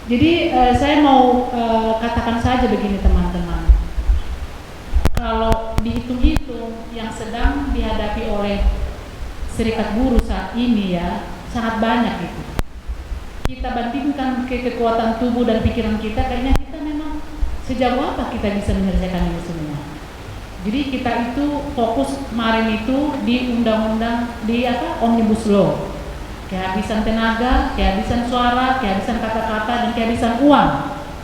Jadi saya mau katakan saja begini teman-teman, kalau dihitung-hitung yang sedang dihadapi oleh serikat buruh saat ini ya sangat banyak itu. Kita bandingkan ke kekuatan tubuh dan pikiran kita, kayaknya kita memang sejauh apa kita bisa menyelesaikan ini semua. Jadi kita itu fokus kemarin itu di undang-undang di Omnibus Law. Kehabisan tenaga, kehabisan suara, kehabisan kata-kata, dan kehabisan uang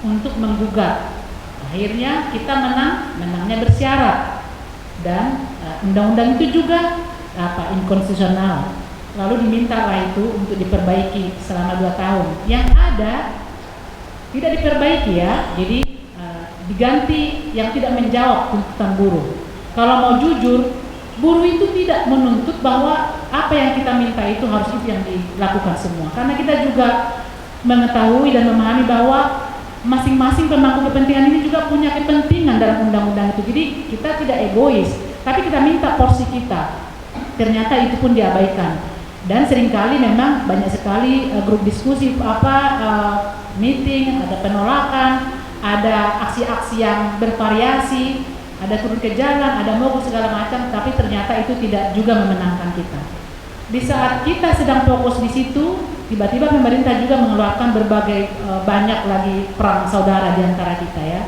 untuk menggugat. Akhirnya kita menangnya bersyarat, dan undang-undang itu juga inkonstitusional. Lalu dimintalah itu untuk diperbaiki selama 2 tahun. Yang ada tidak diperbaiki ya, jadi diganti yang tidak menjawab tuntutan buruh. Kalau mau jujur, buruh itu tidak menuntut bahwa apa yang kita minta itu harus itu yang dilakukan semua. Karena kita juga mengetahui dan memahami bahwa masing-masing pemangku kepentingan ini juga punya kepentingan dalam undang-undang itu. Jadi kita tidak egois, tapi kita minta porsi kita. Ternyata itu pun diabaikan. Dan seringkali memang banyak sekali grup diskusi meeting, ada penolakan, ada aksi-aksi yang bervariasi, ada turun ke jalan, ada mogok segala macam, tapi ternyata itu tidak juga memenangkan kita. Di saat kita sedang fokus di situ, tiba-tiba pemerintah juga mengeluarkan berbagai banyak lagi perang saudara di antara kita ya,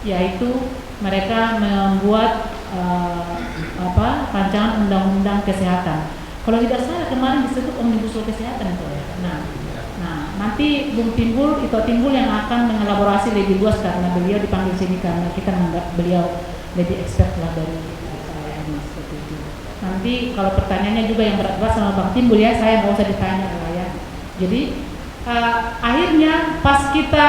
yaitu mereka membuat rancangan undang-undang kesehatan. Kalau tidak salah kemarin disebut Omnibus Law kesehatan itu ya. Nah, nanti Bung Timbul yang akan mengelaborasi lebih luas karena beliau dipanggil sini karena kita menganggap beliau lebih expert lah dari saya ini seperti itu. Nanti kalau pertanyaannya juga yang berat-berat sama Bang Timbul ya, saya nggak usah ditanya lah ya. Jadi akhirnya pas kita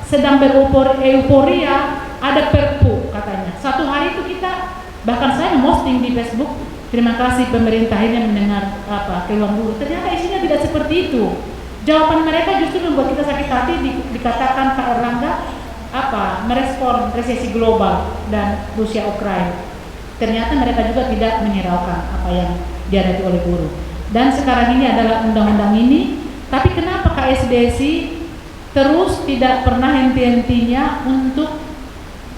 sedang euforia ada perpu katanya. Satu hari itu kita, bahkan saya memposting di Facebook, terima kasih pemerintah ini mendengar keluhan buruh. Ternyata isinya tidak seperti itu. Jawaban mereka justru membuat kita sakit hati. Dikatakan Pak Erlangga merespon resesi global dan Rusia Ukraina. Ternyata mereka juga tidak menghiraukan apa yang dihadapi oleh buruh. Dan sekarang ini adalah undang-undang ini. Tapi kenapa KSBSI terus tidak pernah henti-hentinya untuk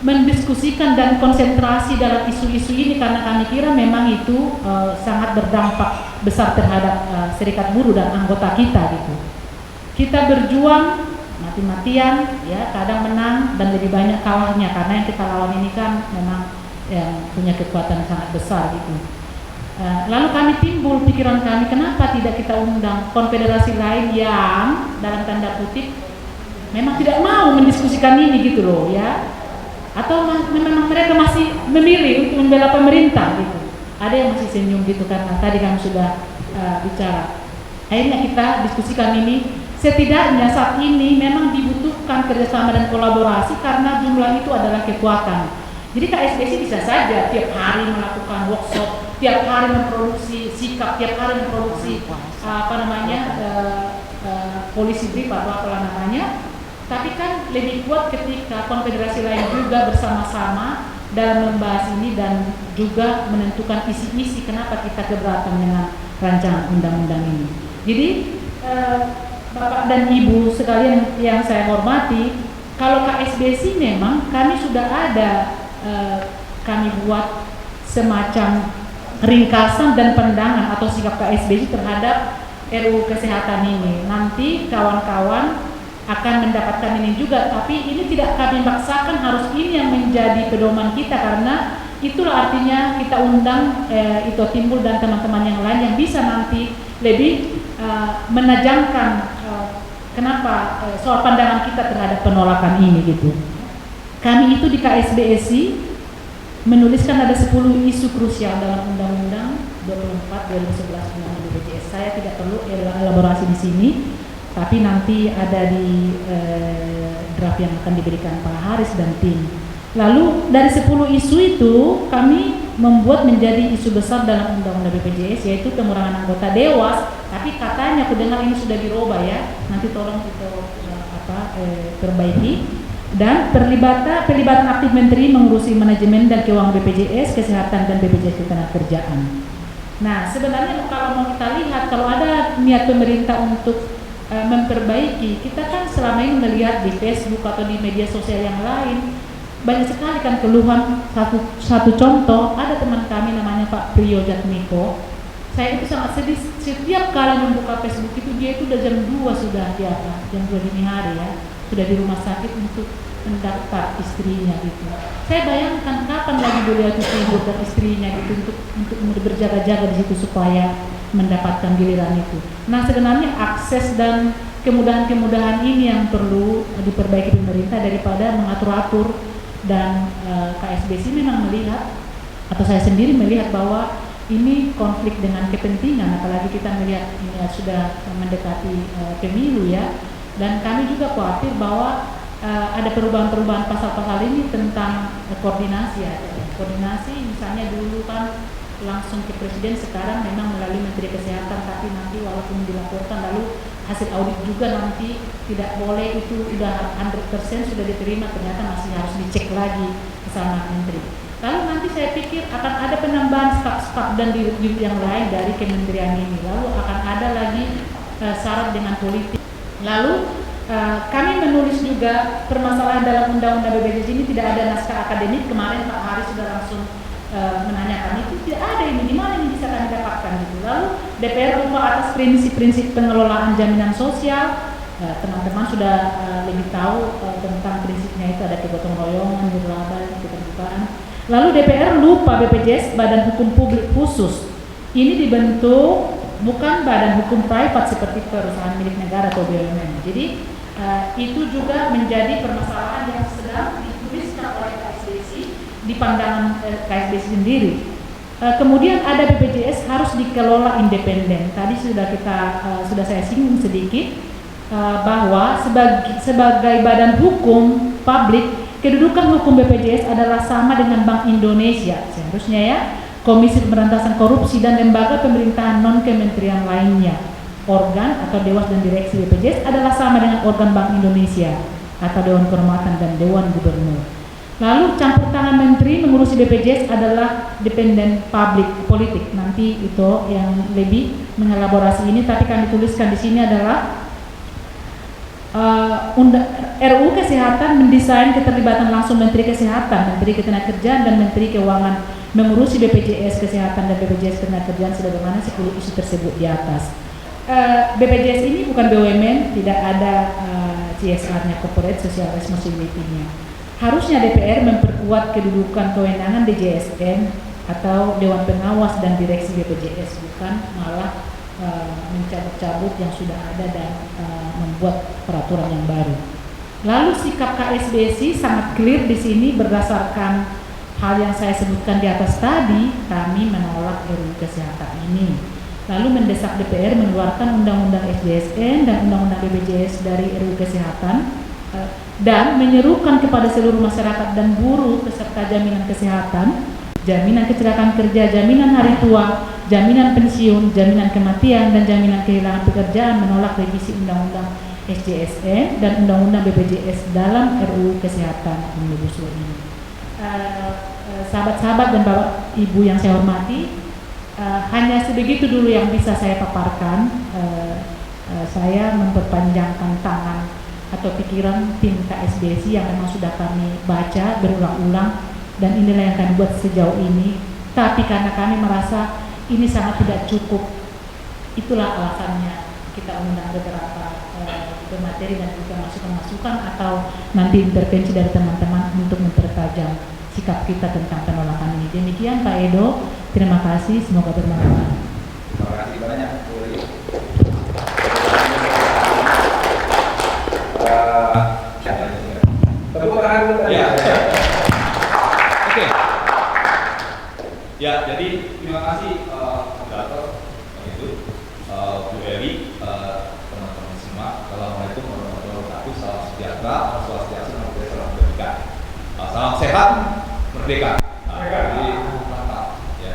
mendiskusikan dan konsentrasi dalam isu-isu ini, karena kami kira memang itu sangat berdampak besar terhadap serikat buruh dan anggota kita gitu. Kita berjuang mati-matian ya, kadang menang dan lebih banyak kalahnya karena yang kita lawan ini kan memang yang punya kekuatan sangat besar gitu. Lalu kami timbul pikiran kami, kenapa tidak kita undang konfederasi lain yang dalam tanda kutip memang tidak mau mendiskusikan ini gitu loh ya. Atau memang mereka masih memilih untuk membela pemerintah gitu. Ada yang masih senyum gitu karena tadi kami sudah bicara. Akhirnya kita diskusikan ini. Setidaknya saat ini memang dibutuhkan kerjasama dan kolaborasi karena jumlah itu adalah kekuatan. Jadi KSBSI bisa saja tiap hari melakukan workshop, tiap hari memproduksi sikap, tiap hari memproduksi polisi brief atau apalah namanya. Tapi kan lebih kuat ketika konfederasi lain juga bersama-sama dalam membahas ini dan juga menentukan isi-isi kenapa kita keberatan dengan rancangan undang-undang ini. Jadi Bapak dan Ibu sekalian yang saya hormati, kalau KSBSI memang kami sudah ada kami buat semacam ringkasan dan pandangan atau sikap KSBSI terhadap RUU kesehatan ini. Nanti kawan-kawan akan mendapatkan ini juga, tapi ini tidak kami paksakan harus ini yang menjadi pedoman kita, karena itulah artinya kita undang Ito Timbul dan teman-teman yang lain yang bisa nanti lebih menajamkan kenapa soal pandangan kita terhadap penolakan ini gitu. Kami itu di KSBSI menuliskan ada 10 isu krusial dalam Undang-Undang 24/2011 Undang-Undang BPJS. Saya tidak perlu elaborasi di sini, tapi nanti ada di draft yang akan diberikan Pak Haris dan tim. Lalu dari 10 isu itu kami membuat menjadi isu besar dalam Undang-Undang BPJS, yaitu pengurangan anggota dewas. Tapi katanya aku dengar ini sudah dirubah ya, nanti tolong kita perbaiki. Dan pelibatan aktif menteri mengurusi manajemen dan keuangan BPJS, kesehatan dan BPJS Ketenagakerjaan. Nah sebenarnya kalau mau kita lihat, kalau ada niat pemerintah untuk memperbaiki. Kita kan selama ini melihat di Facebook atau di media sosial yang lain banyak sekali kan keluhan. Satu contoh, ada teman kami namanya Pak Priyo Jatmiko. Saya itu sangat sedih setiap kali membuka Facebook itu, dia itu udah jam 2 sudah di atas, jam 2 dini hari ya, sudah di rumah sakit untuk mendaftar istrinya gitu. Saya bayangkan kapan lagi beliau itu sibuk dan istrinya gitu untuk berjaga-jaga di situ supaya mendapatkan giliran itu. Nah, sebenarnya akses dan kemudahan-kemudahan ini yang perlu diperbaiki pemerintah daripada mengatur-atur. Dan KSBC memang melihat, atau saya sendiri melihat bahwa ini konflik dengan kepentingan, apalagi kita melihat ini sudah mendekati pemilu ya. Dan kami juga khawatir bahwa ada perubahan-perubahan pasal-pasal ini tentang koordinasi ya. Koordinasi misalnya dulu kan langsung ke presiden, sekarang memang melalui Menteri Kesehatan, tapi nanti walaupun dilaporkan lalu hasil audit juga nanti tidak boleh itu udah 100% sudah diterima, ternyata masih harus dicek lagi bersama Menteri. Lalu nanti saya pikir akan ada penambahan staf-staf dan dirut yang lain dari kementerian ini, lalu akan ada lagi syarat dengan politik. Lalu kami menulis juga permasalahan dalam undang-undang BPJS ini tidak ada naskah akademik. Kemarin Pak Haris sudah langsung menanyakan itu, tidak ada ini, di mana ini bisa kami dapatkan gitu. Lalu DPR lupa atas prinsip-prinsip pengelolaan jaminan sosial. Teman-teman sudah lebih tahu tentang prinsipnya, itu ada kegotong royongan, nirlaba, keterbukaan. Lalu DPR lupa BPJS Badan Hukum Publik Khusus. Ini dibentuk bukan badan hukum privat seperti perusahaan milik negara atau BUMN. Jadi itu juga menjadi permasalahan yang sedang dituliskan oleh KSBC di pandangan KSBC sendiri. Kemudian ada BPJS harus dikelola independen. Tadi sudah saya singgung sedikit bahwa sebagai badan hukum publik, kedudukan hukum BPJS adalah sama dengan Bank Indonesia seharusnya ya, Komisi Pemberantasan Korupsi dan lembaga pemerintahan non-kementerian lainnya. Organ atau dewas dan direksi BPJS adalah sama dengan organ Bank Indonesia atau Dewan Kehormatan dan Dewan Gubernur. Lalu campur tangan menteri mengurusi BPJS adalah dependen publik politik. Nanti itu yang lebih mengelaborasi ini, tapi kami tuliskan di sini adalah RUU Kesehatan mendesain keterlibatan langsung Menteri Kesehatan, Menteri Ketenagakerjaan dan Menteri Keuangan mengurusi BPJS Kesehatan dan BPJS Ketenagakerjaan sebagaimana 10 isu tersebut di atas. BPJS ini bukan BUMN, tidak ada CSR-nya, Corporate Social Responsibility-nya. Harusnya DPR memperkuat kedudukan kewenangan DJSN atau Dewan Pengawas dan Direksi BPJS, bukan malah mencabut-cabut yang sudah ada dan membuat peraturan yang baru. Lalu sikap KSBC sangat clear di sini berdasarkan hal yang saya sebutkan di atas tadi. Kami menolak RUU Kesehatan ini. Lalu mendesak DPR mengeluarkan Undang-Undang SJSN dan Undang-Undang BPJS dari RUU Kesehatan dan menyerukan kepada seluruh masyarakat dan buruh peserta jaminan kesehatan, jaminan kecelakaan kerja, jaminan hari tua, jaminan pensiun, jaminan kematian, dan jaminan kehilangan pekerjaan menolak revisi Undang-Undang SJSN dan Undang-Undang BPJS dalam RUU Kesehatan Omnibus Law ini. Sahabat-sahabat dan Bapak Ibu yang saya hormati, hanya sebegitu dulu yang bisa saya paparkan. Saya memperpanjangkan tangan atau pikiran tim KSBC yang memang sudah kami baca berulang-ulang, dan inilah yang kami buat sejauh ini. Tapi karena kami merasa ini sangat tidak cukup, itulah alasannya kita undang beberapa pemateri dan juga masukan-masukan atau nanti intervensi dari teman-teman untuk mempertajam sikap kita tentang penolakan ini. Demikian Pak Edo, terima kasih, semoga bermanfaat. Terima kasih banyak Bu Uli. Tepuk tangan dulu. Ya. Oke. Ya, jadi terima kasih moderator itu Bu Eri, teman-teman semua. Assalamualaikum warahmatullahi wabarakatuh. Salam sejahtera, swastiastu, namo buddhaya, salam kebajikan. Salam sehat, merdeka. Jadi mantap. Ya.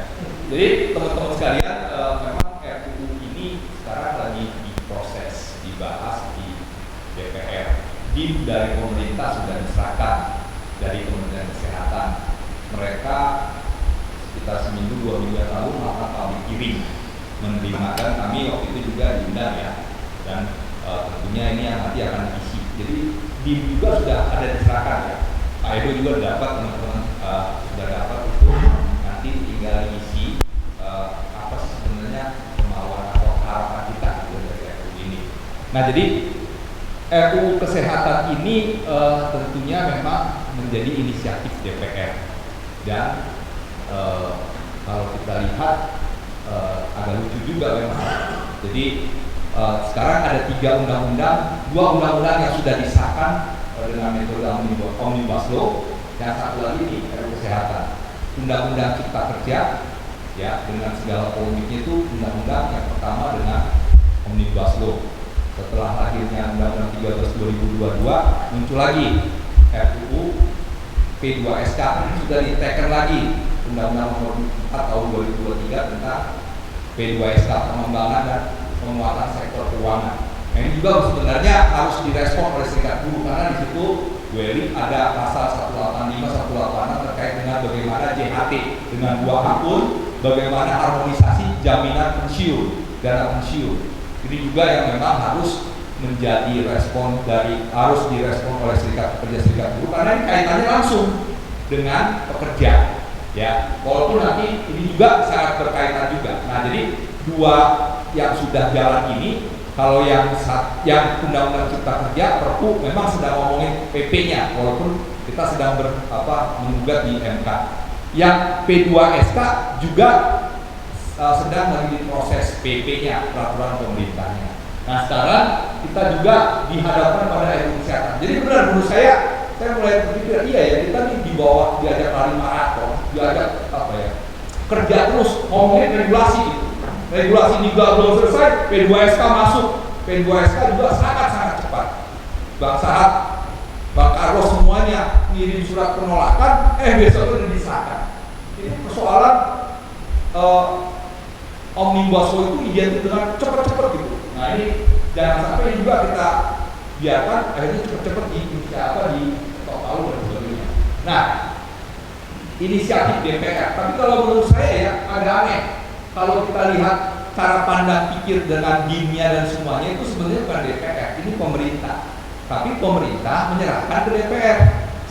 Jadi teman-teman sekalian, memang RUU ini sekarang lagi diproses, dibahas di DPR. Tim dari pemerintah sudah diserahkan dari Kementerian Kesehatan. Mereka sekitar seminggu 2 minggu yang lalu maka kami kirim menerima, dan kami waktu itu juga diundang ya. Dan tentunya ini yang nanti akan diisi. Jadi BIM juga sudah ada diserahkan ya. Pak Edo juga dapat, teman-teman sudah dapat itu, nanti tinggal diisi apa sih sebenarnya kemauan atau harapan kita gitu dari RUU ini. Nah jadi RUU kesehatan ini tentunya memang menjadi inisiatif DPR dan kalau kita lihat agak lucu juga memang. Jadi sekarang ada 3 undang-undang, 2 undang-undang yang sudah disahkan dengan metode Omnibus Law, dan satu lagi nih RUU kesehatan, undang-undang Cipta Kerja ya dengan segala polemiknya itu. Undang-undang yang pertama dengan Omnibus Law. Setelah lahirnya Undang-Undang 13 2022 muncul lagi RUU P2SK, sudah diteken lagi Undang-Undang Nomor 4 Tahun 2023 tentang P2SK, pengembangan dan penguatan sektor keuangan. Nah, ini juga sebenarnya harus direspon oleh serikat buruh karena di situ ada pasal 185 186 terkait dengan bagaimana JHT dengan 2 akun, bagaimana harmonisasi jaminan pensiun, dana pensiun. Ini juga yang memang harus menjadi harus direspon oleh serikat buruh karena ini kaitannya langsung dengan pekerja ya, walaupun nanti ini juga sangat berkaitan juga. Nah jadi 2 yang sudah jalan ini, kalau yang undang-undang Cipta Kerja Perpu memang sedang ngomongin PP-nya, walaupun kita sedang menggugat di MK. Yang P2SK juga sedang lagi diproses PP-nya, peraturan pemerintahnya. Nah sekarang kita juga dihadapkan pada RUU kesehatan. Jadi benar menurut saya mulai berpikir iya ya, kita nih diajak lari maraton, diajak kerja terus ngomongin regulasi gitu. Regulasi juga belum selesai, P2SK masuk. P2SK juga sangat-sangat cepat. Bang Sahat, Bang Carlos semuanya ngirim surat penolakan, besok itu disahkan. Ini persoalan Omnibus Law itu identik dengan cepat-cepat gitu. Nah ini jangan sampai juga kita biarkan akhirnya cepat-cepat di total dan sebagainya. Nah, inisiatif DPR. Tapi kalau menurut saya ya agak aneh. Kalau kita lihat cara pandang pikir dengan BIM-nya dan semuanya itu sebenarnya bukan DPR, ini pemerintah. Tapi pemerintah menyerahkan ke DPR.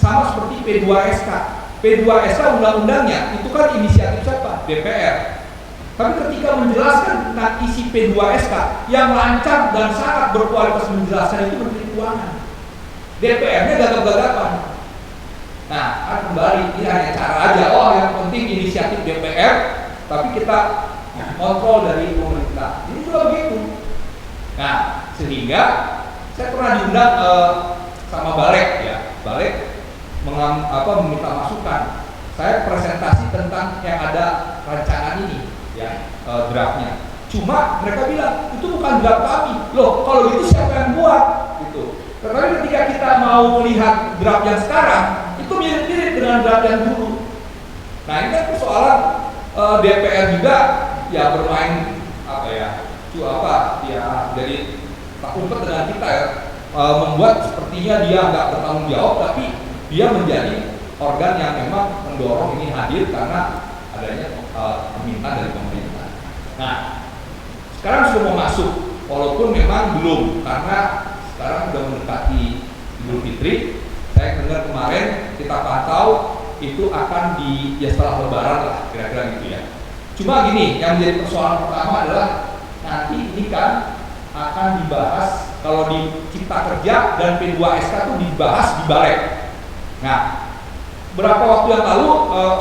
Sama seperti P2SK. P2SK undang-undangnya itu kan inisiatif siapa? DPR. Tapi ketika menjelaskan tentang isi P2SK yang lancar dan sangat berkualitas menjelaskan itu Menteri Keuangan. DPR-nya gagap-gagapan. Nah, kembali ini hanya cara aja. Oh, yang penting inisiatif DPR, tapi kita kontrol dari pemerintah. Ini juga begitu. Nah, sehingga saya pernah diundang sama Balek ya. Balek meminta masukan. Saya presentasi tentang yang ada rancangan ini ya, draftnya. Cuma mereka bilang itu bukan draft kami. Loh, kalau gitu siapa yang buat? Gitu. Tetapi ketika kita mau melihat draft yang sekarang, itu mirip-mirip dengan draft yang dulu. Nah, ini kan persoalan DPR juga ya bermain jadi tak umpet dengan kita ya, membuat sepertinya dia nggak bertanggung jawab, tapi dia menjadi organ yang memang mendorong ini hadir karena adanya permintaan dari pemerintah. Nah, sekarang sudah mau masuk, walaupun memang belum karena sekarang sudah mendekati Idul Fitri. Saya dengar kemarin kita pantau itu akan setelah Lebaran lah, kira-kira gitu ya. Cuma gini, yang menjadi persoalan pertama adalah nanti ini kan akan dibahas kalau di Cipta Kerja dan P2SK itu dibahas di Balek. Nah, berapa waktu yang lalu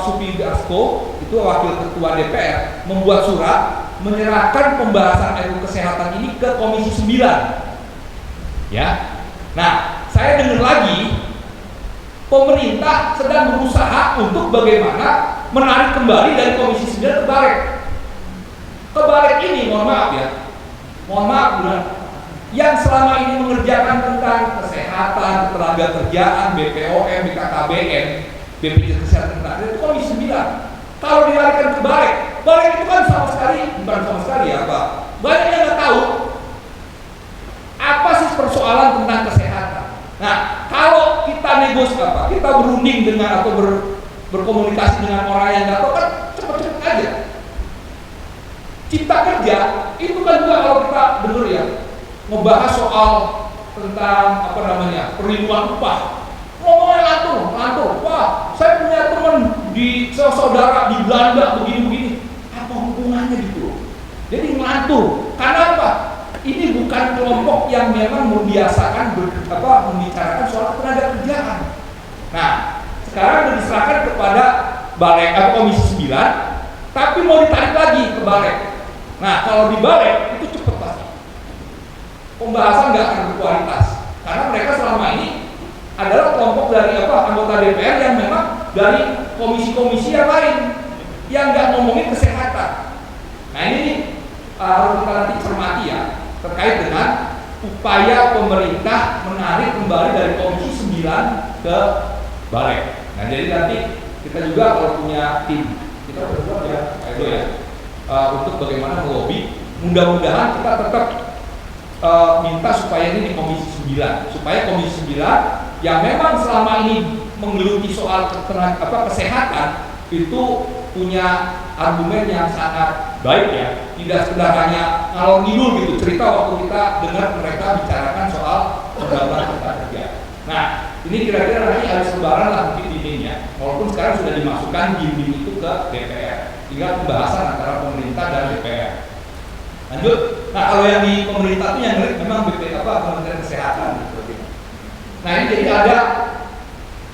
Supri Dasko itu wakil ketua DPR membuat surat menyerahkan pembahasan RUU kesehatan ini ke Komisi 9. Ya. Nah, saya dengar lagi pemerintah sedang berusaha untuk bagaimana menarik kembali dari Komisi 9 ke Balek. Ke Balek ini, mohon maaf benar, yang selama ini mengerjakan tentang kesehatan, ketenaga kerjaan, BPOM, BKKBN, BPJS Kesehatan itu Komisi 9. Kalau dilarikan ke Balek itu kan banyak yang nggak tahu apa sih persoalan tentang kesehatan. Nah, kalau kita kita berunding dengan atau berkomunikasi dengan orang yang nggak tahu kan cepet-cepet aja. Cipta Kerja itu kan juga kalau kita dengar ya, ngebahas soal tentang apa namanya perlindungan upah, ngomongnya lantur, wah saya punya teman di saudara di Belanda begini-begini, apa hubungannya gitu? Jadi ngelantur, karena apa? Ini bukan kelompok yang memang membiasakan membicarakan soal tenaga kerjaan. Nah, sekarang diserahkan kepada Balek atau Komisi 9, tapi mau ditarik lagi ke Balek. Nah, kalau di Balek itu cepat pasti. Pembahasan nggak akan berkualitas, karena mereka selama ini adalah kelompok dari anggota DPR yang memang dari komisi-komisi yang lain yang nggak ngomongin kesehatan. Nah ini harus kita nanti cermati ya, terkait dengan upaya pemerintah menarik kembali dari Komisi 9 ke Balek. Nah jadi nanti kita juga kalau punya tim, kita berdua ya Pak Edo ya, untuk bagaimana melobi, mudah-mudahan kita tetap minta supaya ini di Komisi 9, supaya Komisi 9 yang memang selama ini menggeluti soal kesehatan itu punya argumen yang sangat baik ya, tidak sekedar hanya ngalor ngidul gitu cerita waktu kita dengar mereka bicarakan soal undang-undang cipta kerja. Nah ini kira-kira nanti habis lebaran lah mungkin dindingnya, walaupun sekarang sudah dimasukkan dinding itu ke DPR, tinggal pembahasan antara pemerintah dan DPR. Lanjut, nah kalau yang di pemerintah itu yang memang Kementerian Kesehatan gitu. Nah ini jadi ada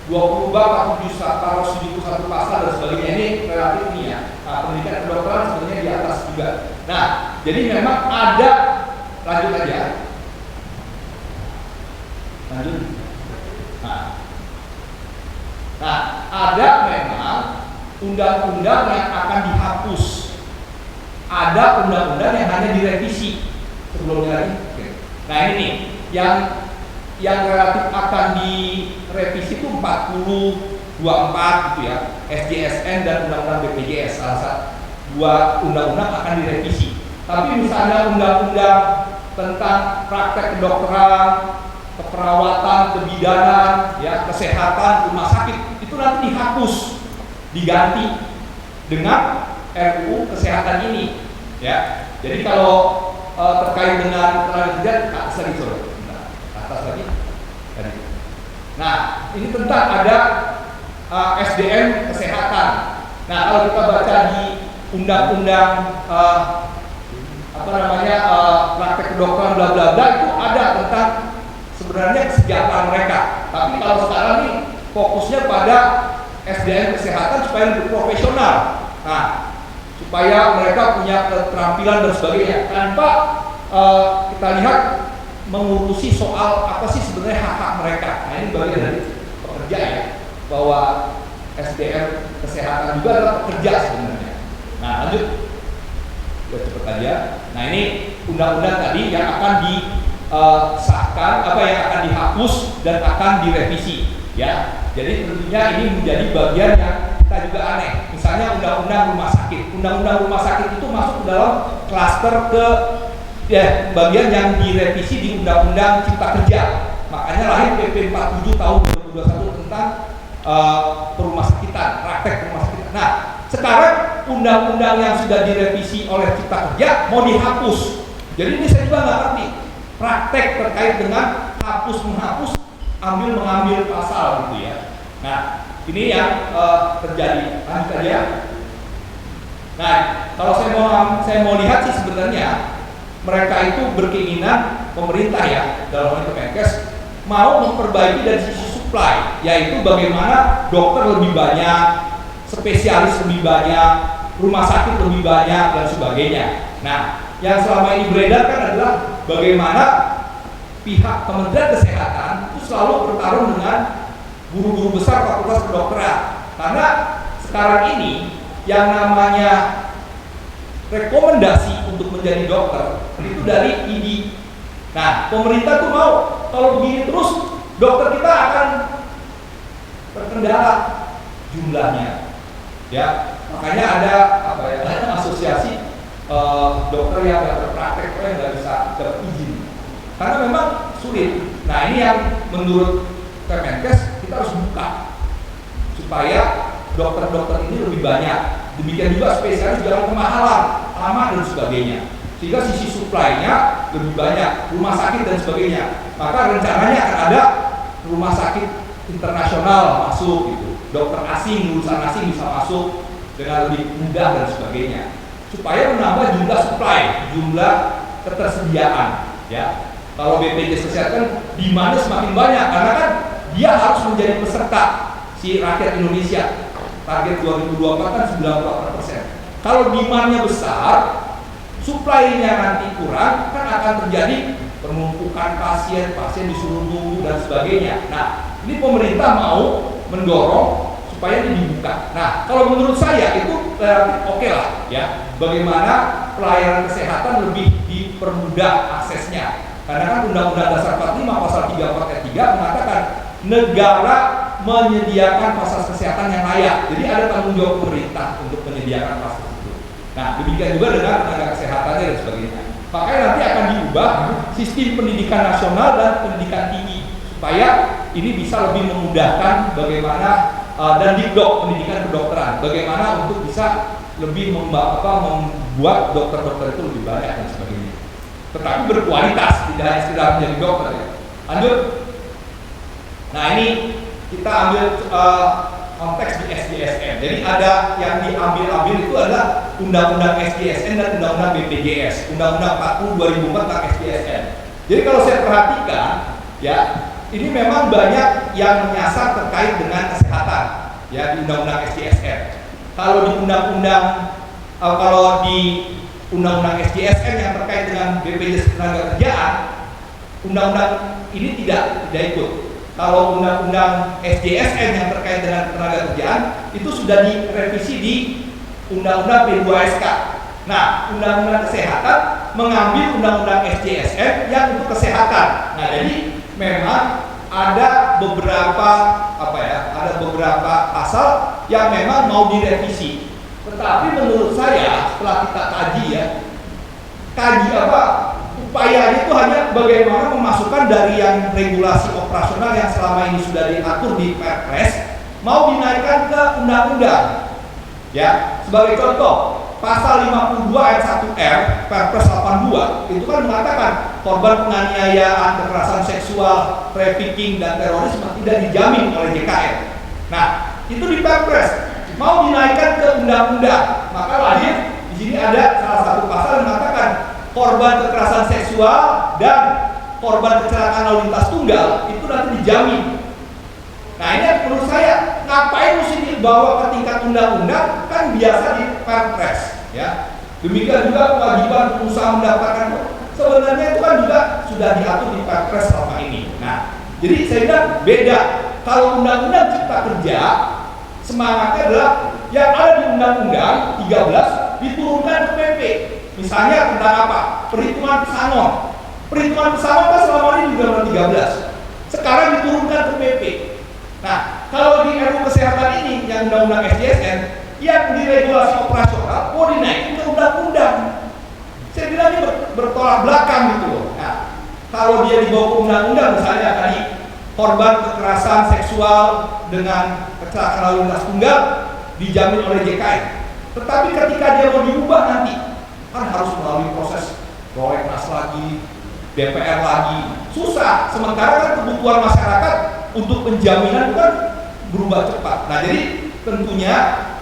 20 bab, 71 pasal dan sebagainya, ini relatif nih ya. Nah, pendidikan kedokteran sebenarnya di atas juga. Nah, jadi memang ada, lanjut aja. Lanjut. Nah, ada memang undang-undang yang akan dihapus. Ada undang-undang yang hanya direvisi sebelumnya lagi. Nah ini yang relatif akan direvisi itu 40, 24 gitu ya, SJSN dan Undang-Undang BPJS, salah satu dua undang-undang akan direvisi. Tapi misalnya undang-undang tentang praktek kedokteran, keperawatan, kebidanan, ya, kesehatan, rumah sakit itu nanti dihapus, diganti dengan RUU kesehatan ini, ya. Jadi kalau terkait dengan tenaga kerja, atas lagi. Nah, ini tentang ada SDM kesehatan. Nah, kalau kita baca di undang-undang praktek kedokteran bla bla bla itu ada tentang sebenarnya kesejahteraan mereka. Tapi kalau sekarang ini fokusnya pada SDM kesehatan supaya lebih profesional. Nah, supaya mereka punya keterampilan dan sebagainya. Tanpa kita lihat mengurusi soal apa sih sebenarnya hak-hak mereka. Nah ini bagian dari pekerja ya, bahwa SDM kesehatan juga adalah pekerja sebenarnya. Nah lanjut, ya cepet aja. Nah ini undang-undang tadi yang akan disahkan, yang akan dihapus dan akan direvisi, ya. Jadi tentunya ini menjadi bagian yang kita juga aneh. Misalnya undang-undang rumah sakit. Undang-undang rumah sakit itu masuk dalam klaster bagian yang direvisi di Undang-Undang Cipta Kerja. Makanya lahir PP 47 tahun 2021 tentang perumah sakitan, praktek rumah sakitan. Nah, sekarang undang-undang yang sudah direvisi oleh Cipta Kerja mau dihapus. Jadi ini saya juga nggak ngerti praktek terkait dengan hapus menghapus, ambil mengambil pasal gitu ya. Nah, ini yang terjadi. Lanjut aja. Nah, kalau saya mau lihat sih sebenarnya mereka itu berkeinginan pemerintah ya dalam hal Kemenkes mau memperbaiki dari sisi supply, yaitu bagaimana dokter lebih banyak, spesialis lebih banyak, rumah sakit lebih banyak dan sebagainya. Nah, yang selama ini beredar kan adalah bagaimana pihak Kementerian Kesehatan itu selalu bertarung dengan guru-guru besar fakultas kedokteran, karena sekarang ini yang namanya rekomendasi untuk menjadi dokter itu dari ID. Nah, pemerintah tuh mau kalau begini terus dokter kita akan terkendala jumlahnya, ya. Makanya ada asosiasi dokter yang nggak berpraktek yang nggak bisa berizin karena memang sulit. Nah, ini yang menurut Kemenkes kita harus buka supaya dokter-dokter ini lebih banyak. Demikian juga spesialis jangan kemahalan, lama dan sebagainya. sehingga sisi supply-nya lebih banyak, rumah sakit dan sebagainya. Maka rencananya akan ada rumah sakit internasional masuk gitu, dokter asing, lulusan asing bisa masuk dengan lebih mudah dan sebagainya, supaya menambah jumlah supply, jumlah ketersediaan ya. Kalau BPJS Kesehatan demandnya semakin banyak karena kan dia harus menjadi peserta si rakyat Indonesia. Target 2024 kan 94%. Kalau demandnya besar, supply-nya nanti kurang, kan akan terjadi penumpukan pasien disuruh tunggu dan sebagainya. Nah, ini pemerintah mau mendorong supaya ini dibuka. Nah, kalau menurut saya itu oke lah ya. Bagaimana pelayanan kesehatan lebih dipermudah aksesnya. Karena kan Undang-Undang Dasar 45 pasal 34 ayat 3 mengatakan negara menyediakan fasilitas kesehatan yang layak. Jadi ada tanggung jawab pemerintah untuk menyediakan fasilitas itu. Nah, demikian juga dengan tenaga kesehatannya dan sebagainya. Makanya nanti akan diubah sistem pendidikan nasional dan pendidikan tinggi supaya ini bisa lebih memudahkan bagaimana dan dikdok pendidikan kedokteran, bagaimana untuk bisa lebih membuat dokter-dokter itu lebih banyak dan sebagainya. Tetapi berkualitas, tidak hanya sekedar menjadi dokter ya. Lanjut. Nah, ini kita ambil konteks di SDSN. Jadi ada yang diambil itu adalah Undang-Undang SDSN dan Undang-Undang BPJS, Undang-Undang 40 2004 tentang SDSN. Jadi kalau saya perhatikan, ya ini memang banyak yang menyasar terkait dengan kesehatan, ya di Undang-Undang SDSN. Kalau di Undang-Undang SDSN yang terkait dengan BPJS Ketenagakerjaan, Undang-Undang ini tidak ikut. Kalau Undang-Undang SDSN yang terkait dengan ketenagakerjaan itu sudah direvisi di Undang-Undang P2SK. Nah, Undang-Undang Kesehatan mengambil Undang-Undang SDSN yang untuk kesehatan. Nah, jadi memang ada beberapa pasal yang memang mau direvisi. Tetapi menurut saya setelah kita kaji upayanya itu hanya bagaimana memasukkan dari yang regulasi operasional yang selama ini sudah diatur di Perpres mau dinaikkan ke undang-undang. Ya, sebagai contoh, pasal 52 ayat 1R Perpres 82 itu kan mengatakan korban penganiayaan, kekerasan seksual, trafficking dan terorisme tidak dijamin oleh JKN. Nah, itu di Perpres mau dinaikkan ke undang-undang. Maka lahir di sini ada salah satu pasal yang mengatakan korban kekerasan seksual dan korban kecelakaan lalu lintas tunggal itu nanti dijamin. Nah, ini menurut saya ngapain mesti dibawa ke tingkat undang-undang, kan biasa di Perpres ya. Demikian juga kewajiban pengusaha mendaftarkan, sebenarnya itu kan juga sudah diatur di Perpres selama ini. Nah, jadi saya bilang beda. Kalau undang-undang cipta kerja semangatnya adalah yang ada di undang-undang 13 diturunkan ke PP. Misalnya tentang apa? Perhitungan pesangon. Perhitungan pesangon kan selama ini di Undang-Undang 13. Sekarang diturunkan ke PP. Nah, kalau di RUU Kesehatan ini yang Undang-Undang SDSN yang di regulasi operasional mau dinaikin ke undang-undang. Saya bilang ini bertolak belakang gitu loh. Nah, kalau dia dibawa ke undang-undang misalnya tadi korban kekerasan seksual dengan kecelakaan lalu lintas tunggal dijamin oleh JKN. Tetapi ketika dia mau diubah nanti kan harus melalui proses prolegnas lagi, DPR lagi, susah. Sementara kan kebutuhan masyarakat untuk penjaminan itu kan berubah cepat. Nah, jadi tentunya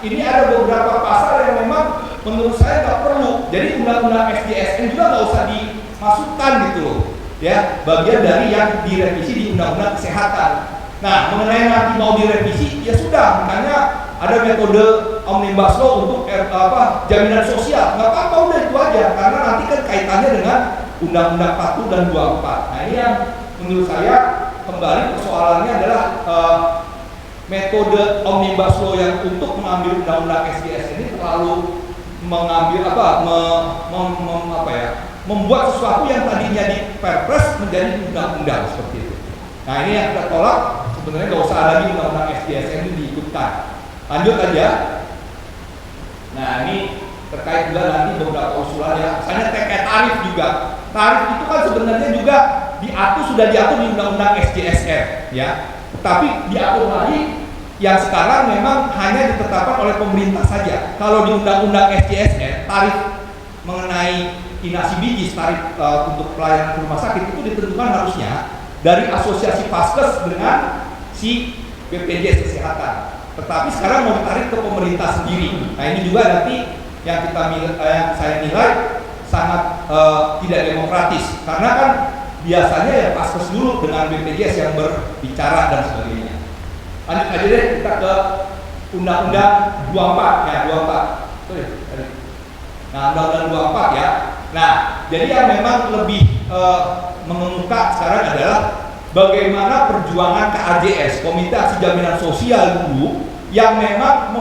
ini ada beberapa pasal yang memang menurut saya nggak perlu. Jadi undang-undang SDSN juga nggak usah dimasukkan gitu loh. Ya, bagian dari yang direvisi di Undang-Undang Kesehatan. Nah, mengenai nanti mau direvisi, ya sudah, makanya ada metode omnibus law untuk jaminan sosial. Nggak apa-apa, udah itu aja, karena nanti kan kaitannya dengan Undang-Undang 40 dan 24. Nah, ini yang menurut saya kembali persoalannya adalah metode omnibus law yang untuk mengambil Undang-Undang SDS ini terlalu mengambil membuat sesuatu yang tadinya di Perpres menjadi undang-undang seperti itu. Nah, ini yang kita tolak. Sebenarnya nggak usah lagi Undang-Undang SDSN ini diikutkan. Lanjut aja. Nah, ini terkait juga nanti beberapa usulan ya. Misalnya terkait tarif juga. Tarif itu kan sebenarnya juga sudah diatur di Undang-Undang SDSN ya. Tapi diatur lagi yang sekarang memang hanya ditetapkan oleh pemerintah saja. Kalau di Undang-Undang SDSN tarif mengenai inasi biji tarif untuk pelayanan rumah sakit itu ditentukan harusnya dari asosiasi Vaskes dengan si BPJS Kesehatan. Tetapi sekarang mau ditarik ke pemerintah sendiri. Nah ini juga nanti yang saya nilai sangat tidak demokratis, karena kan biasanya ya Vaskes dulu dengan BPJS yang berbicara dan sebagainya. Lanjut aja deh kita ke Undang-Undang 24 ya 24. Nah Undang-Undang 24 ya. Nah jadi yang memang lebih mengemuka sekarang adalah bagaimana perjuangan KAJS, Komite Aksi Jaminan Sosial dulu, yang memang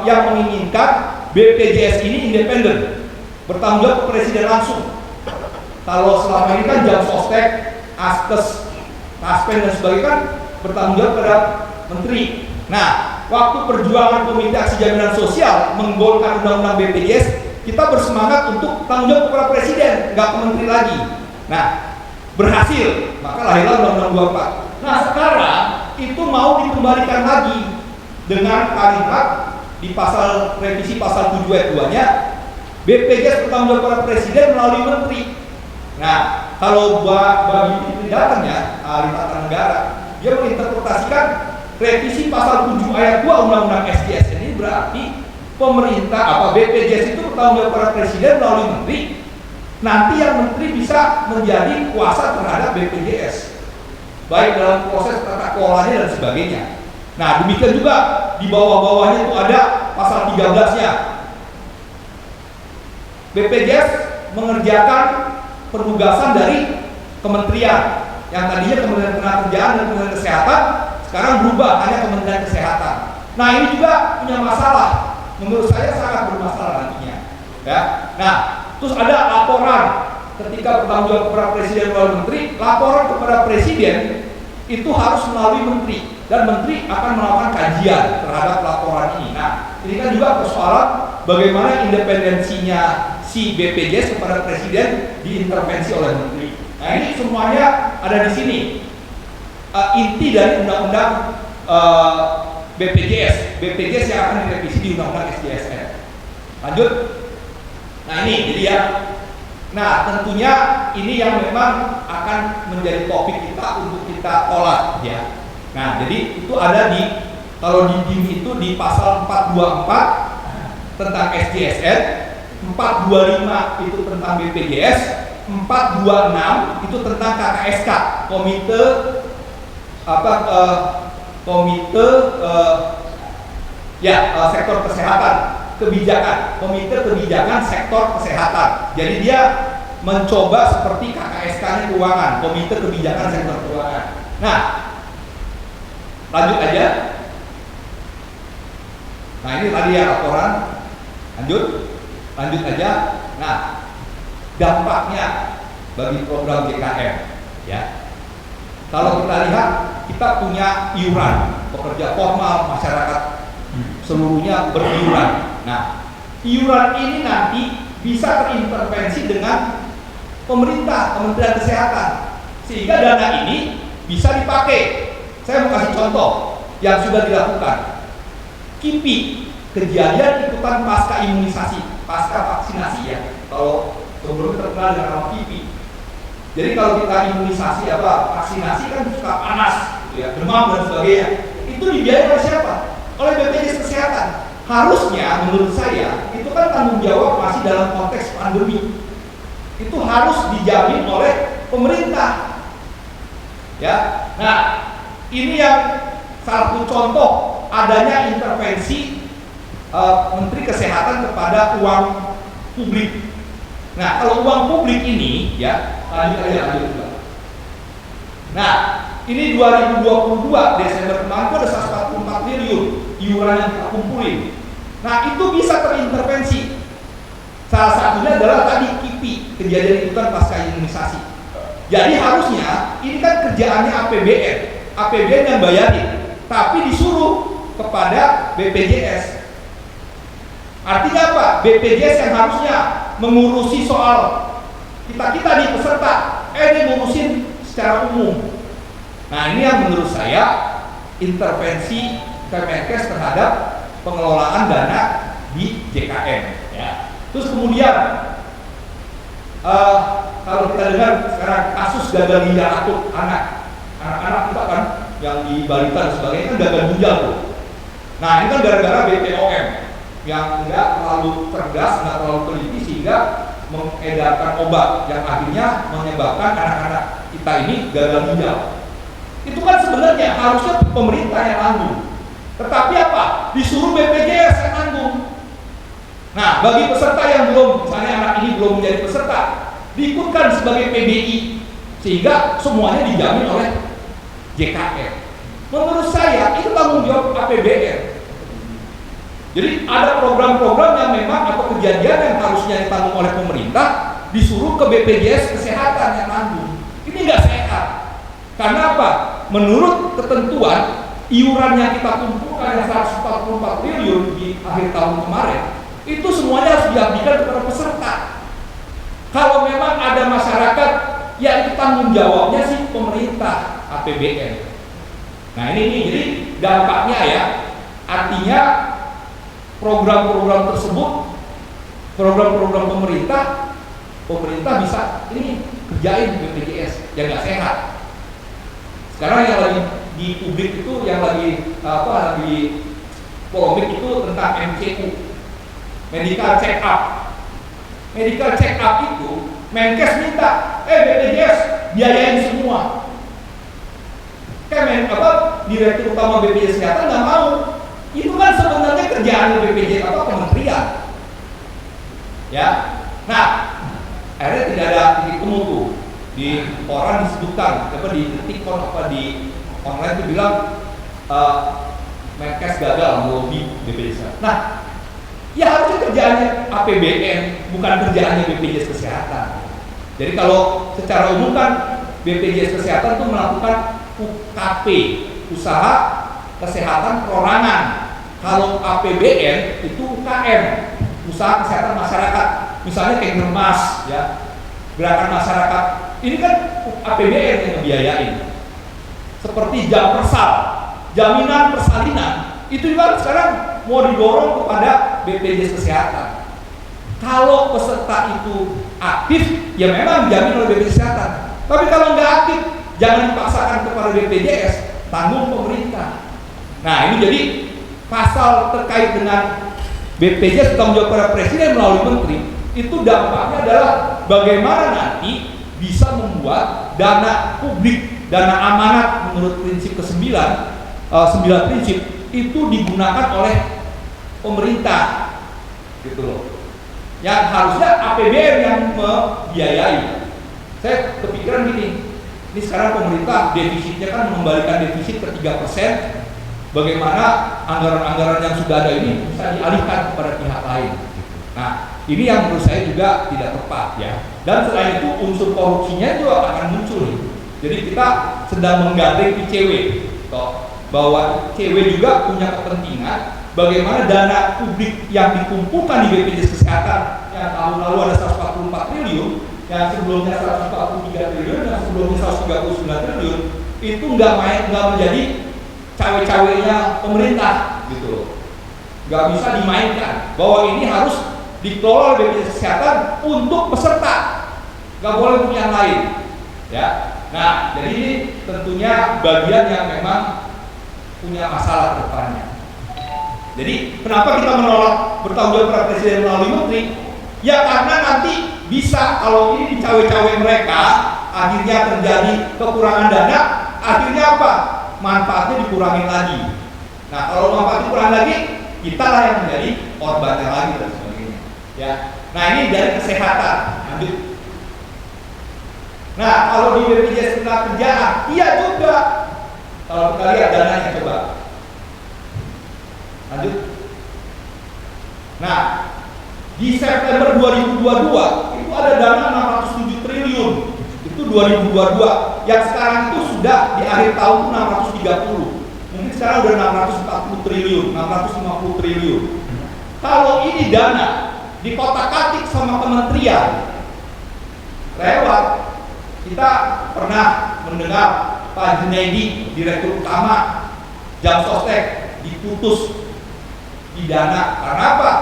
yang menginginkan BPJS ini independen, bertanggung jawab ke presiden langsung. Kalau selama ini kan jam sostek, askes, taspen dan sebagainya kan bertanggung jawab pada menteri. Nah, waktu perjuangan Komite Aksi Jaminan Sosial menggolkan undang-undang BPJS, kita bersemangat untuk tanggung jawab kepada presiden, nggak ke menteri lagi. Nah, berhasil, maka lahirlah undang-undang 24. Nah, sekarang itu mau dikembalikan lagi dengan kalimat di pasal revisi pasal 7 ayat 2-nya, BPJS bertanggung jawab kepada presiden melalui menteri. Nah, kalau bagi tindakannya ahli tata negara, dia menginterpretasikan revisi pasal 7 ayat 2 Undang-Undang SJSN ini berarti pemerintah BPJS itu bertanggung jawab kepada presiden melalui menteri. Nanti yang menteri bisa menjadi kuasa terhadap BPJS, baik dalam proses tata kelolanya dan sebagainya. Nah, demikian juga di bawah-bawahnya itu ada pasal 13-nya. BPJS mengerjakan penugasan dari kementerian, yang tadinya Kementerian Ketenagakerjaan dan Kementerian Kesehatan, sekarang berubah hanya Kementerian Kesehatan. Nah, ini juga punya masalah. Menurut saya sangat bermasalah nantinya. Ya. Nah, terus ada laporan ketika bertanggung jawab kepada presiden melalui menteri, laporan kepada presiden itu harus melalui menteri, dan menteri akan melakukan kajian terhadap laporan ini. Nah, ini kan juga persoalan bagaimana independensinya si BPJS kepada presiden diintervensi oleh menteri. Nah, ini semuanya ada di sini. Inti dari undang-undang BPJS yang akan direvisi di undang-undang SJSN. Lanjut. Nah, ini jadi ya. Nah, tentunya ini yang memang akan menjadi topik kita untuk kita olah ya. Nah, jadi itu ada di, kalau di DIM itu di pasal 424 tentang SJSN, 425 itu tentang BPJS, 426 itu tentang KKSK, Komite Sektor Kesehatan, Kebijakan, Komite Kebijakan Sektor Kesehatan. Jadi dia mencoba seperti KKSK keuangan, Komite Kebijakan Sektor Keuangan. Nah, lanjut aja. Nah, ini tadi ya laporan. Lanjut aja. Nah, dampaknya bagi program JKM ya. Kalau kita lihat, kita punya iuran pekerja formal, masyarakat seluruhnya beriuran. Nah, iuran ini nanti bisa terintervensi dengan pemerintah, Kementerian Kesehatan, sehingga dana ini bisa dipakai. Saya mau kasih contoh yang sudah dilakukan. KIPI, kejadian ikutan pasca imunisasi, pasca vaksinasi ya. Kalau sebelumnya terkenal dengan nama KIPI. Jadi kalau kita imunisasi vaksinasi kan suka panas, gitu ya, demam dan sebagainya. Itu dibiayai oleh siapa? Oleh BPJS Kesehatan. Harusnya menurut saya itu kan tanggung jawab masih dalam konteks pandemi. Itu harus dijamin oleh pemerintah. Ya. Nah, ini yang salah satu contoh adanya intervensi Menteri Kesehatan kepada uang publik. Nah, kalau uang publik ini ya, lanjut. Nah, ini 2022 Desember kemarin itu ada 144 triliun iuran yang kita kumpulin. Nah, itu bisa terintervensi. Salah satunya adalah tadi KIPI, kejadian ikutan pasca imunisasi. Jadi harusnya ini kan kerjaannya APBN yang bayarin, tapi disuruh kepada BPJS. Artinya apa? BPJS yang harusnya mengurusi soal kita nih peserta, dia ngurusin secara umum. Nah, ini yang menurut saya intervensi Kemenkes terhadap pengelolaan dana di JKN. Ya. Terus kemudian Kalau kita dengar sekarang kasus gagal ginjal akut anak-anak kita kan yang di balita dan sebagainya kan gagal ginjal tuh. Nah ini kan gara-gara BPOM yang nggak terlalu cerdas, nggak terlalu teliti sehingga mengedarkan obat yang akhirnya menyebabkan anak-anak kita ini gagal ginjal. Itu kan sebenarnya harusnya pemerintah yang nanggung, tetapi apa? Disuruh BPJS yang nanggung. Nah, bagi peserta yang belum, misalnya anak ini belum menjadi peserta, diikutkan sebagai PBI sehingga semuanya dijamin oleh JKN. Menurut saya itu tanggung jawab APBN. Jadi ada program-program yang memang atau kejadian yang harusnya ditanggung oleh pemerintah disuruh ke BPJS Kesehatan yang nanggung. Ini nggak sehat. Karena apa? Menurut ketentuan iuran yang kita kumpulkan yang 144 triliun di akhir tahun kemarin, itu semuanya harus diabdikan kepada peserta. Kalau memang ada masyarakat, ya itu tanggung jawabnya sih pemerintah APBN. Nah ini jadi dampaknya ya, artinya program-program tersebut, program-program pemerintah bisa ini kerjain BPJS yang nggak sehat. Sekarang yang lagi di publik itu yang lagi lagi polemik itu tentang MCU, medical check up. Medical check up itu Menkes minta, BPJS biayain semua. Direktur utama BPJS Kesehatan nggak mau. Itu kan sebenarnya kerjaan BPJS kementerian. Ya, nah akhirnya tidak ada titik temu tuh. Di koran disebutkan, di detikcom di online itu bilang Menkes gagal melobi BPJS. Nah, ya harusnya kerjaannya APBN, bukan kerjaannya BPJS Kesehatan. Jadi kalau secara umum kan BPJS Kesehatan itu melakukan UKP, usaha kesehatan perorangan. Kalau APBN itu UKM, usaha kesehatan masyarakat. Misalnya kayak Germas, ya, gerakan masyarakat. Ini kan APBN yang ngebiayain. Seperti Jampersal, jaminan persalinan, itu juga sekarang mau didorong kepada BPJS Kesehatan. Kalau peserta itu aktif, ya memang dijamin oleh BPJS Kesehatan. Tapi kalau nggak aktif, jangan dipaksakan kepada BPJS, tanggung pemerintah. Nah ini jadi pasal terkait dengan BPJS tanggung jawab pada presiden melalui menteri, itu dampaknya adalah bagaimana nanti bisa membuat dana publik, dana amanat menurut prinsip ke-9, 9 prinsip itu digunakan oleh pemerintah, gitu loh. Yang harusnya APBN yang membiayai. Saya kepikiran gini, ini sekarang pemerintah defisitnya kan mengembalikan defisit ke 3%. Bagaimana anggaran-anggaran yang sudah ada ini bisa dialihkan kepada pihak lain. Nah, ini yang menurut saya juga tidak tepat ya. Dan selain itu unsur korupsinya juga akan muncul. Jadi kita sedang menggandeng ICW, bahwa ICW juga punya kepentingan bagaimana dana publik yang dikumpulkan di BPJS Kesehatan yang tahun lalu ada 144 triliun, yang sebelumnya 143 triliun, dan sebelumnya 139 triliun, itu nggak menjadi cawe-cawenya pemerintah, gitu loh. Nggak bisa dimainkan, bahwa ini harus dikelola BPJS Kesehatan untuk peserta, nggak boleh untuk yang lain, ya. Nah, jadi ini tentunya bagian yang memang punya masalah ke depannya. Jadi kenapa kita menolak bertanggung jawab pada presiden melalui menteri? Ya karena nanti bisa kalau ini dicawe-cawe mereka, akhirnya terjadi kekurangan dana, akhirnya apa? Manfaatnya dikurangin lagi. Nah kalau manfaat dikurangin lagi, kita lah yang menjadi korbannya lagi dan sebagainya. Ya. Nah ini dari kesehatan. Lanjut. Nah kalau di BPJS Ketenagakerjaan, iya juga. Kalau kita lihat dananya coba. Lanjut. Nah, di September 2022 itu ada dana 607 triliun. Itu 2022. Yang sekarang itu sudah di akhir tahun 630. Mungkin sekarang udah 640 triliun, 650 triliun. Kalau ini dana dikotak-katik sama kementerian lewat, kita pernah mendengar Pak Junaidi, Direktur Utama Jamsostek, diputus pidana karena apa?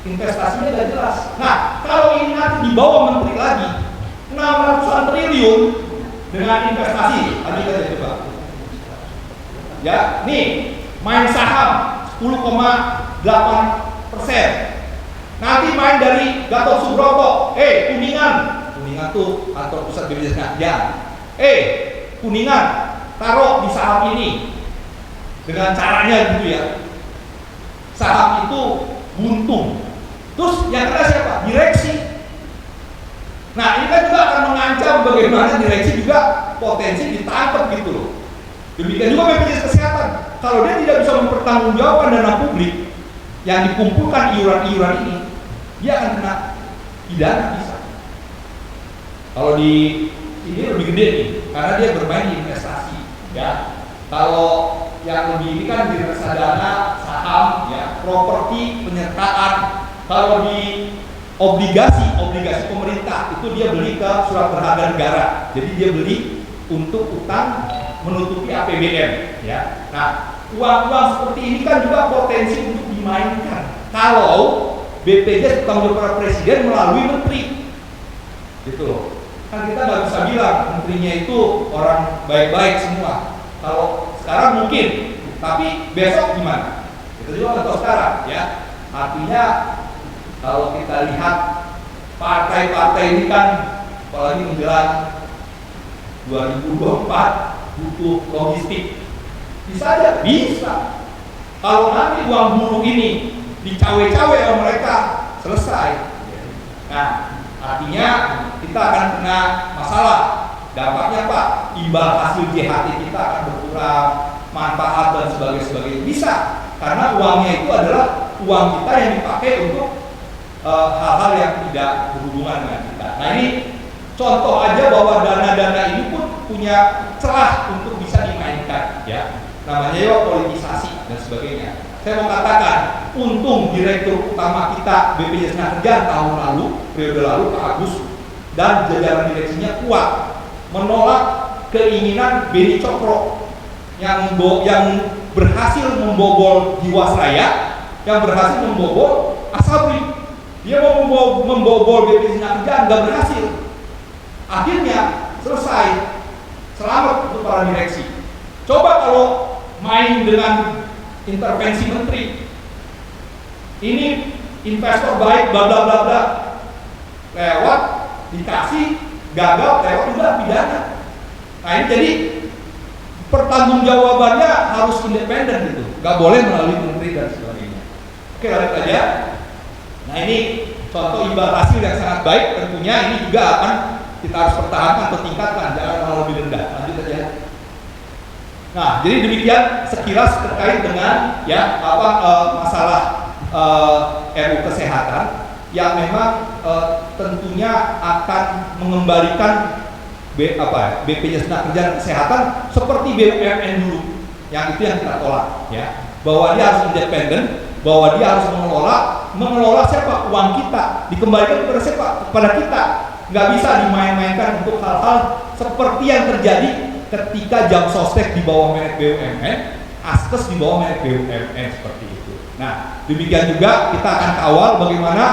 investasinya tidak jelas. Nah, kalau ini nanti dibawa menteri lagi 600-an triliun dengan investasi, tadi kita coba. Ya, nih main saham 10,8%. Nanti main dari Gatot Subroto, Kuningan tuh kantor pusat BPJS Kerjaan. Kuningan taruh di saham ini dengan caranya gitu ya. Saham itu buntung. Terus yang kena siapa? Direksi. Nah, ini kan juga akan mengancam bagaimana direksi juga potensi ditangkap gitu loh. Demikian juga BPJS Kesehatan. Kalau dia tidak bisa mempertanggungjawabkan dana publik yang dikumpulkan iuran-iuran ini, dia akan kena pidana bisa. Kalau di ini lebih gede nih, karena dia bermain di investasi, ya. Kalau yang lebih ini kan di reksadana, saham, ya, properti, penyertaan. Kalau di obligasi pemerintah itu dia beli ke surat berharga negara. Jadi dia beli untuk utang menutupi APBN, ya. Nah, uang-uang seperti ini kan juga potensi untuk dimainkan. Kalau BPJS bertanggung jawab presiden melalui menteri, gitu loh. Kan kita nggak bisa bilang menterinya itu orang baik-baik semua. Kalau sekarang mungkin, tapi besok gimana? Kita juga nggak tahu sekarang, ya. Artinya kalau kita lihat partai-partai ini kan, apalagi menjelang 2024 butuh logistik. Bisa aja, bisa. Kalau nanti uang buruh ini dicawe-cawe oleh mereka, selesai. Nah, artinya kita akan kena masalah. Dampaknya apa? Imbal hasil JHT kita akan berkurang, manfaat dan sebagainya. Bisa, karena uangnya itu adalah uang kita yang dipakai untuk hal-hal yang tidak berhubungan dengan kita. Nah, ini contoh aja bahwa dana-dana ini pun punya celah untuk bisa dimainkan, ya. Namanya ya politisasi dan sebagainya. Saya mau katakan, untung direktur utama kita BPJS Kerjaan tahun lalu, periode lalu, Pak Agus dan jajaran direksinya kuat menolak keinginan Beni Cokro yang berhasil membobol Jiwasraya, yang berhasil membobol Asabri. Dia mau membobol BPJS Kerjaan, nggak berhasil. Akhirnya selesai, selamat untuk para direksi. Coba kalau main dengan intervensi menteri, ini investor baik, bla bla bla bla, lewat dikasih, gagal, lewat juga pidana. Nah, ini jadi pertanggungjawabannya harus independen gitu, nggak boleh melalui menteri dan sebagainya. Oke, lanjut aja. Nah, ini contoh imbal hasil yang sangat baik. Tentunya ini juga akan kita harus pertahankan atau tingkatkan, jangan terlalu lebih rendah. Lanjut aja. Nah, jadi demikian sekilas terkait dengan ya masalah RUU Kesehatan yang memang tentunya akan mengembalikan BPJS Kerjaan Kesehatan seperti BUMN dulu, yang itu yang kita tolak, ya, bahwa dia harus independen, bahwa dia harus mengelola siapa uang kita, dikembalikan kepada siapa, kepada kita, nggak bisa dimain-mainkan untuk hal-hal seperti yang terjadi ketika Jam Sostek di bawah merek BUMN, Askes di bawah merek BUMN seperti itu. Nah, demikian juga kita akan kawal bagaimana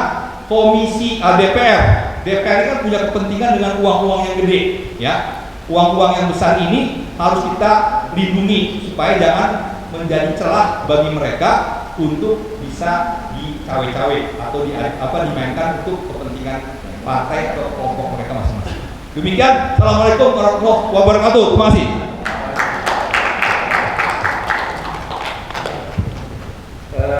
komisi DPR ini kan punya kepentingan dengan uang-uang yang gede, ya. Uang-uang yang besar ini harus kita lindungi supaya jangan menjadi celah bagi mereka untuk bisa dicawe-cawe atau dimainkan untuk kepentingan partai atau kelompok mereka masing-masing. Demikian, assalamualaikum warahmatullahi wabarakatuh. Terima kasih.